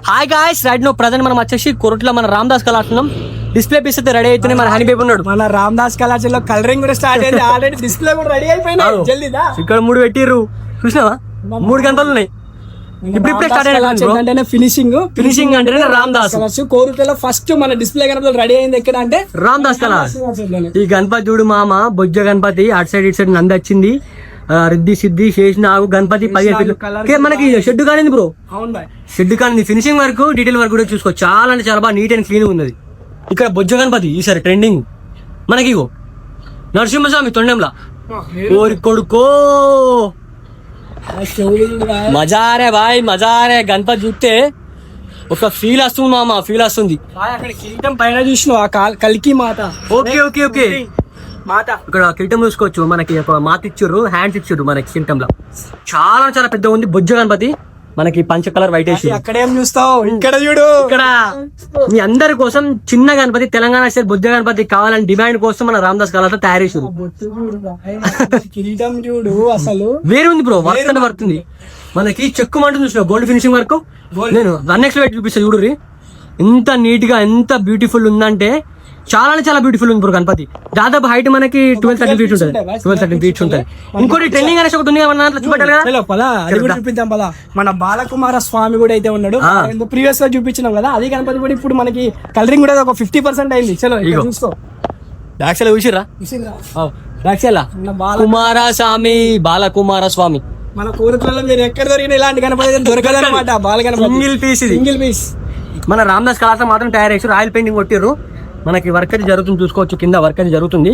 Hi guys, right now present మనం వచ్చేసి కొరట్ల మన రామదాస్ కళాశాలం డిస్ప్లే పీస్ అయితే రెడీ అవుతుంది. మన హనీ బేబీ ఉన్నాడు. మన రామదాస్ కళాశాలలో కలరింగ్ కూడా స్టార్ట్ అయింది. ఆల్రెడీ డిస్ప్లే కూడా రెడీ అయిపోయింది. జల్దీదా ఇక్కడ 3 పెట్టిర్రు, చూసినావా? 3 గంటలు ఉన్నాయి. ఇప్పుడు స్టార్ట్ అంటే ఫినిషింగ్ అంటే రామదాస్ కోరుట్లలో ఫస్ట్ మన డిస్ప్లే గణపతి రెడీ అయింది ఎక్కడ అంటే రామదాస్ కళాశాల. ఈ గణపతి చూడు మామ, బొజ్జ గణపతి అటు సైడ్ ఇటు సైడ్ నంది వచ్చింది. రిద్ది సిద్ధి చేసిన గణపతి 15 మనకి షెడ్ కానింది బ్రో. షెడ్ కానింది, ఫినిషింగ్ వర్క్ డీటెయిల్ వర్క్ కూడా చూసుకో. చాలా అంటే చాలా బాగా నీట్ అండ్ క్లీన్ ఉన్నది. ఇక్కడ బొజ్జ గణపతి ఈసారి ట్రెండింగ్ మనకి. ఇగో నరసింహస్వామి తొండంలా కోరి కొడుకో మజారే బాయ్, మజారే. గణపతి చూస్తే ఒక ఫీల్ వస్తుంది మామ, ఫీల్ వస్తుంది. అక్కడ కిరీటం పైన చూసిన కల్కి మాత. ఓకే ఓకే ఓకే మాత ఇక్కడ కిరీటం చూసుకోవచ్చు. మనకి ఒక మాత ఇచ్చారు, హ్యాండ్స్ ఇచ్చారు మనకి కిరీటంలో. చాలా చాలా పెద్దగా ఉంది బొజ్జ గణపతి. మనకి పంచ కలర్ వైట్ వేసి అక్కడేం చూస్తావు, ఇక్కడ చూడు. ఇక్కడ మీ అందరి కోసం చిన్న గణపతి, తెలంగాణ స్టైల్ బొజ్జ గణపతి కావాలని డిమాండ్ కోసం మన రామదాస్ కళాతో తయారు చేసారు. కిరీటం చూడు, అసలు వేరే ఉంది బ్రో, వర్క్ అంటే వర్క్ ఉంది. మనకి చెక్కు మంటూ చూసిన గోల్డ్ ఫినిషింగ్ వర్క్. నేను 1x పెట్టి చూపిస్తాను చూడు. ఎంత నీట్ గా, ఎంత బ్యూటిఫుల్ ఉందంటే చాలా చాలా బ్యూటిఫుల్ ఉంది బ్రో గణపతి. దాదాపు హైట్ మనకి 12-13 ఫీట్స్ ఉంటుంది, 12-13 ఫీట్స్ ఉంటుంది. ఇంకోటి ట్రెండింగ్ అనేసి ఒకటి ఉంది చూపిద్దాం పదా. మన బాలకుమార స్వామి కూడా అయితే ఉన్నాడు. ప్రీవియస్ గా చూపించినాం కదా, అది గణపతి కూడా ఇప్పుడు మనకి కలరింగ్ కూడా ఒక 50% అయింది. చలో చూసుకో. దాక్షల చూసిరా? దాక్షల కుమారస్వామి, బాలకుమార స్వామి. మన కోరికలలో మీరు ఎక్కడ దొరికిన ఇలాంటి గణపతి దొరకదు అనమాట. Bala Ganapati single piece. మన రామదాస్ కళాశాల మాత్రం తయారు చేసారు. ఆయిల్ పెయింటింగ్ కొట్టిర్రు. మనకి వర్క్ అయితే జరుగుతుంది, చూసుకోవచ్చు. కింద వర్క్ అయితే జరుగుతుంది.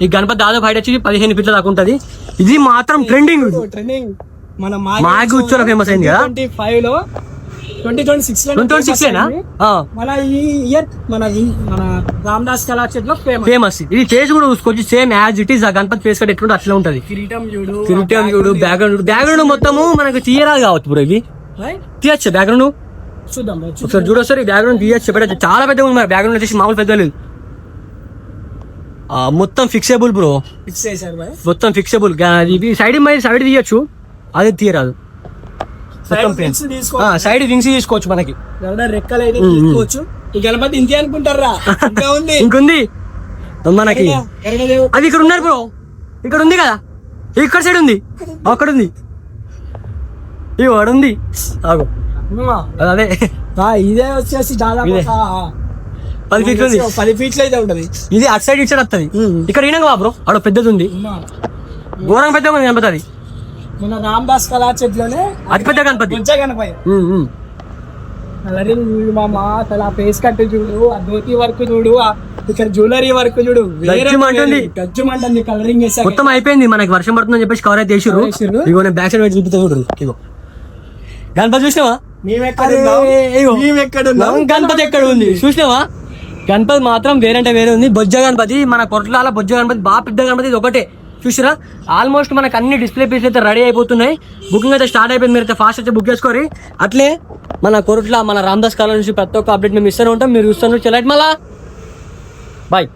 ఈ గణపతి దాదాపు హైట్ వచ్చి 15 ఫీట్ల దాకా ఉంటుంది. ఇది మాత్రం ట్రెండింగ్. మన మాగి ఉత్సవం ఫేమస్ అయింది కదా 2025 లో, 2026 మన ఈ ఇయర్ మన రామదాస్ కళాక్షేత్రంలో ఫేమస్. ఇది ఫేస్ కూడా చూసుకోవచ్చు, సేమ్ యాజ్ ఇట్ ఈస్. ఆ గణపతి ఫేస్ కట్ ఎట్లుంటే అట్లా ఉంటది. కిరీటం చూడు, బ్యాక్గ్రౌండ్ మొత్తము మనకు తీయరాదు కావచ్చు బ్రో. ఇవి తీయచ్చు బ్యాక్గ్రౌండ్. ఒకసారి చూడొస్తారు. ఈ బ్యాక్గ్రౌండ్ తీయచ్చు, పెట్టచ్చు. చాలా పెద్దగా ఉంది. బ్యాక్గ్రౌండ్ వచ్చేసి మామూలు పెద్ద లేదు, మొత్తం ఫిక్సేబుల్ బ్రో. మొత్తం ఫిక్సేబుల్. సైడ్ తీయచ్చు, అది తీయరాదు. సైడ్ వింగ్స్ తీసుకోవచ్చు. మనకి రెక్కలు అయితే తీసుకోవచ్చు. ఈ గణపతి ఇంతే అనుకుంటారా? ఇంకొంది మనకి. అది ఇక్కడ ఉన్నారు బ్రో, ఇక్కడ ఉంది కదా, ఇక్కడ సైడ్ ఉంది, అక్కడ ఉంది, ఈ వాడుంది. అదే ఇదే వచ్చేసి దాదాపు 10 ఫీట్లు ఉంది. 10 ఫీట్లు అయితే ఉంటది. ఇది అటు సైడ్ ఇటు సైడ్ వస్తుంది. ఇక్కడ ఈయన బ్రో, అక్కడ పెద్దది ఉంది, ఘోరంగా పెద్దగా ఉంది గణపతి. అది మన రామదాస్ కళాక్షేత్రంలోనే అతి పెద్ద గణపతి. కలరింగ్ చూడు మామ, అసలు ఆ ఫేస్ కట్ చూడు, ఆ ధోతి వర్క్ చూడు, ఇక్కడ జ్యువెలరీ వర్క్ చూడు, గజ్జుమంటుంది. కలరింగ్ మొత్తం అయిపోయింది. మనకి వర్షం పడుతుందని చెప్పేసి కవర్ అయితే చేసారు. ఇగో నేను బ్యాక్ సైడ్ చూపిస్తా చూడు. ఇగో గణపతి చూసినావా? గణపతి ఎక్కడ ఉంది చూసినావా? గణపతి మాత్రం వేరే అంటే వేరే ఉంది. బొజ్జ గణపతి, మన కొరట్లాల బొజ్జ గణపతి బాగా పెద్ద గణపతి. ఇది ఒకటే చూసిరా. ఆల్మోస్ట్ మనకు అన్ని డిస్ప్లే పీస్లు అయితే రెడీ అయిపోతున్నాయి. బుకింగ్ అయితే స్టార్ట్ అయిపోయింది. మీరు అయితే ఫాస్ట్ అయితే బుక్ చేసుకోరి. అట్లే మన కొరట్ల మన రామదాస్ కాలేజ్ నుంచి ప్రతి ఒక్క అప్డేట్ మేము ఇస్తూనే ఉంటాం. మీరు చూస్తాను. చెల్లెట్ మళ్ళా బాయ్.